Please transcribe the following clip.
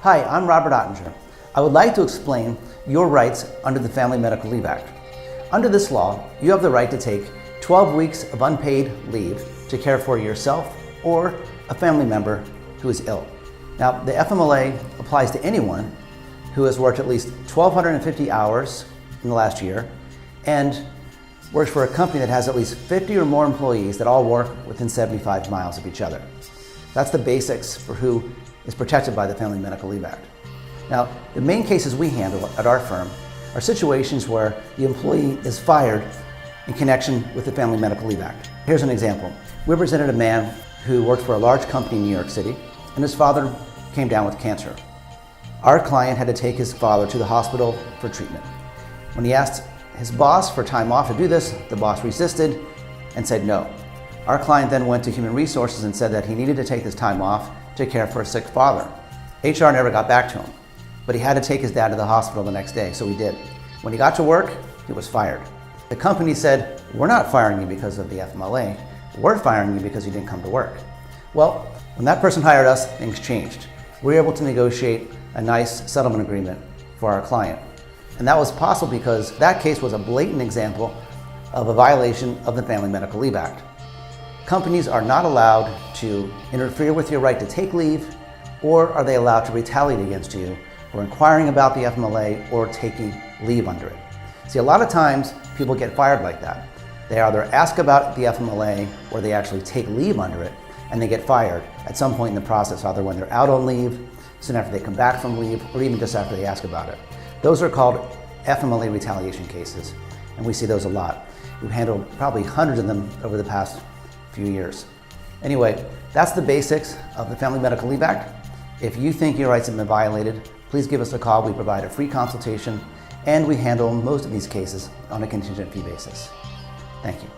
Hi, I'm Robert Ottinger. I would like to explain your rights under the Family Medical Leave Act. Under this law, you have the right to take 12 weeks of unpaid leave to care for yourself or a family member who is ill. Now, the FMLA applies to anyone who has worked at least 1,250 hours in the last year and works for a company that has at least 50 or more employees that all work within 75 miles of each other. That's the basics for who is protected by the Family Medical Leave Act. Now, the main cases we handle at our firm are situations where the employee is fired in connection with the Family Medical Leave Act. Here's an example. We represented a man who worked for a large company in New York City, and his father came down with cancer. Our client had to take his father to the hospital for treatment. When he asked his boss for time off to do this, the boss resisted and said no. Our client then went to Human Resources and said that he needed to take this time off to care for a sick father. HR never got back to him, but he had to take his dad to the hospital the next day, so he did. When he got to work, he was fired. The company said, "We're not firing you because of the FMLA, we're firing you because you didn't come to work." Well, when that person hired us, things changed. We were able to negotiate a nice settlement agreement for our client. And that was possible because that case was a blatant example of a violation of the Family Medical Leave Act. Companies are not allowed to interfere with your right to take leave, or are they allowed to retaliate against you for inquiring about the FMLA or taking leave under it. See, a lot of times people get fired like that. They either ask about the FMLA or they actually take leave under it, and they get fired at some point in the process, either when they're out on leave, soon after they come back from leave, or even just after they ask about it. Those are called FMLA retaliation cases, and we see those a lot. We've handled probably hundreds of them over the past few years. Anyway, that's the basics of the Family Medical Leave Act. If you think your rights have been violated, please give us a call. We provide a free consultation, and we handle most of these cases on a contingent fee basis. Thank you.